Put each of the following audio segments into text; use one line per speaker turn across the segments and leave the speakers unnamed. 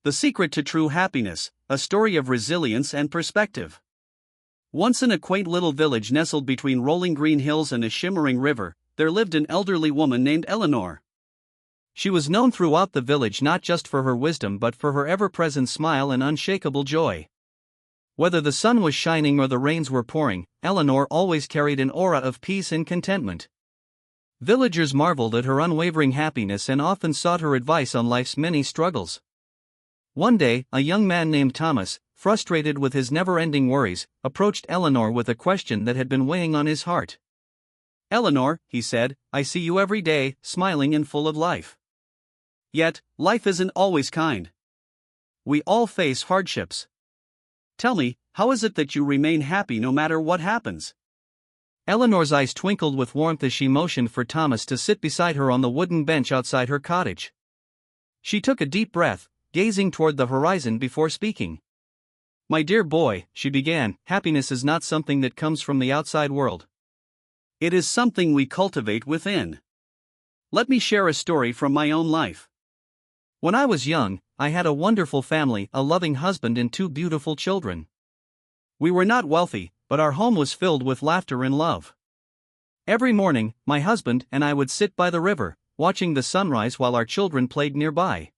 The Secret to True Happiness, a story of resilience and perspective. Once in a quaint little village nestled between rolling green hills and a shimmering river, there lived an elderly woman named Eleanor. She was known throughout the village not just for her wisdom but for her ever-present smile and unshakable joy. Whether the sun was shining or the rains were pouring, Eleanor always carried an aura of peace and contentment. Villagers marveled at her unwavering happiness and often sought her advice on life's many struggles. One day, a young man named Thomas, frustrated with his never-ending worries, approached Eleanor with a question that had been weighing on his heart. "Eleanor," he said, "I see you every day, smiling and full of life. Yet, life isn't always kind. We all face hardships. Tell me, how is it that you remain happy no matter what happens?" Eleanor's eyes twinkled with warmth as she motioned for Thomas to sit beside her on the wooden bench outside her cottage. She took a deep breath, gazing toward the horizon before speaking. "My dear boy," she began, "happiness is not something that comes from the outside world. It is something we cultivate within. Let me share a story from my own life. When I was young, I had a wonderful family, a loving husband and two beautiful children. We were not wealthy, but our home was filled with laughter and love. Every morning, my husband and I would sit by the river, watching the sunrise while our children played nearby.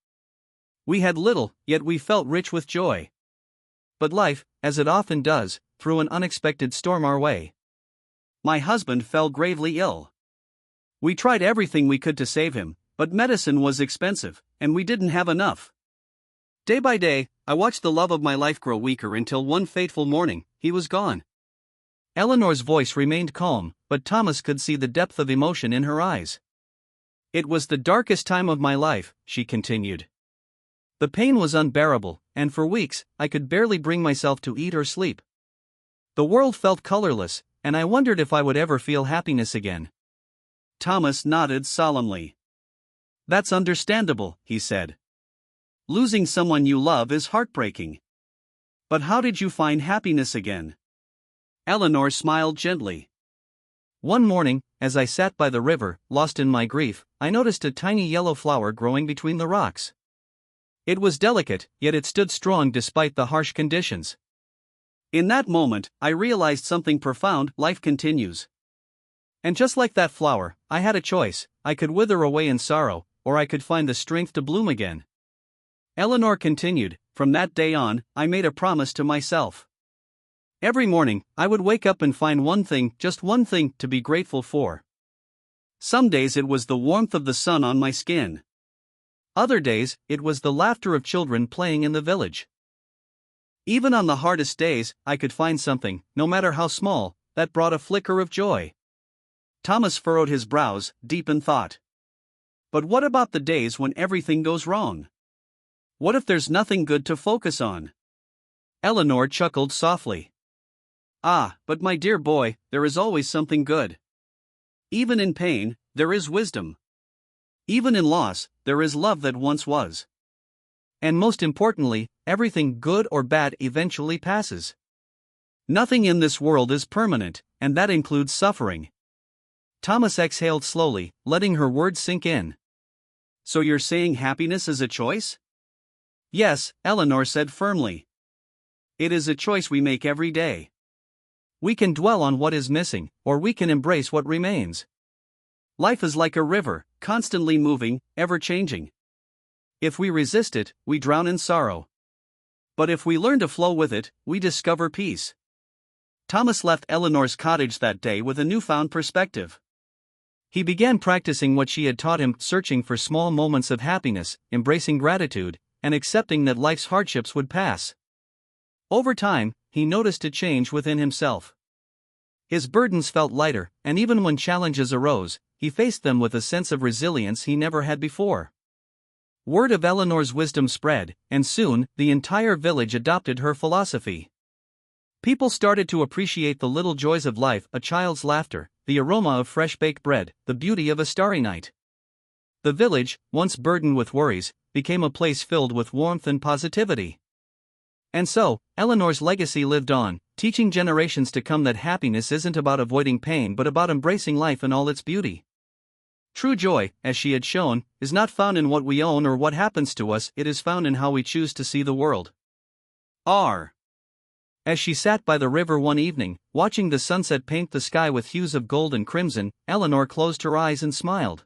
We had little, yet we felt rich with joy. But life, as it often does, threw an unexpected storm our way. My husband fell gravely ill. We tried everything we could to save him, but medicine was expensive, and we didn't have enough. Day by day, I watched the love of my life grow weaker until one fateful morning, he was gone." Eleanor's voice remained calm, but Thomas could see the depth of emotion in her eyes. "It was the darkest time of my life," she continued. "The pain was unbearable, and for weeks, I could barely bring myself to eat or sleep. The world felt colorless, and I wondered if I would ever feel happiness again." Thomas nodded solemnly. "That's understandable," he said. "Losing someone you love is heartbreaking. But how did you find happiness again?" Eleanor smiled gently. "One morning, as I sat by the river, lost in my grief, I noticed a tiny yellow flower growing between the rocks. It was delicate, yet it stood strong despite the harsh conditions. In that moment, I realized something profound: life continues. And just like that flower, I had a choice: I could wither away in sorrow, or I could find the strength to bloom again." Eleanor continued, "From that day on, I made a promise to myself. Every morning, I would wake up and find one thing, just one thing, to be grateful for. Some days it was the warmth of the sun on my skin. Other days, it was the laughter of children playing in the village. Even on the hardest days, I could find something, no matter how small, that brought a flicker of joy." Thomas furrowed his brows, deep in thought. "But what about the days when everything goes wrong? What if there's nothing good to focus on?" Eleanor chuckled softly. "Ah, but my dear boy, there is always something good. Even in pain, there is wisdom. Even in loss, there is love that once was. And most importantly, everything good or bad eventually passes. Nothing in this world is permanent, and that includes suffering." Thomas exhaled slowly, letting her words sink in. "So you're saying happiness is a choice?" "Yes," Eleanor said firmly. "It is a choice we make every day. We can dwell on what is missing, or we can embrace what remains. Life is like a river, constantly moving, ever changing. If we resist it, we drown in sorrow. But if we learn to flow with it, we discover peace." Thomas left Eleanor's cottage that day with a newfound perspective. He began practicing what she had taught him, searching for small moments of happiness, embracing gratitude, and accepting that life's hardships would pass. Over time, he noticed a change within himself. His burdens felt lighter, and even when challenges arose, he faced them with a sense of resilience he never had before. Word of Eleanor's wisdom spread, and soon, the entire village adopted her philosophy. People started to appreciate the little joys of life: a child's laughter, the aroma of fresh baked bread, the beauty of a starry night. The village, once burdened with worries, became a place filled with warmth and positivity. And so, Eleanor's legacy lived on, teaching generations to come that happiness isn't about avoiding pain but about embracing life in all its beauty. True joy, as she had shown, is not found in what we own or what happens to us, it is found in how we choose to see the world. R. As she sat by the river one evening, watching the sunset paint the sky with hues of gold and crimson, Eleanor closed her eyes and smiled.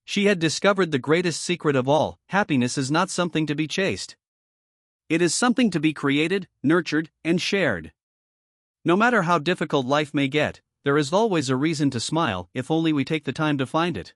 She had discovered the greatest secret of all: happiness is not something to be chased. It is something to be created, nurtured, and shared. No matter how difficult life may get, there is always a reason to smile if only we take the time to find it.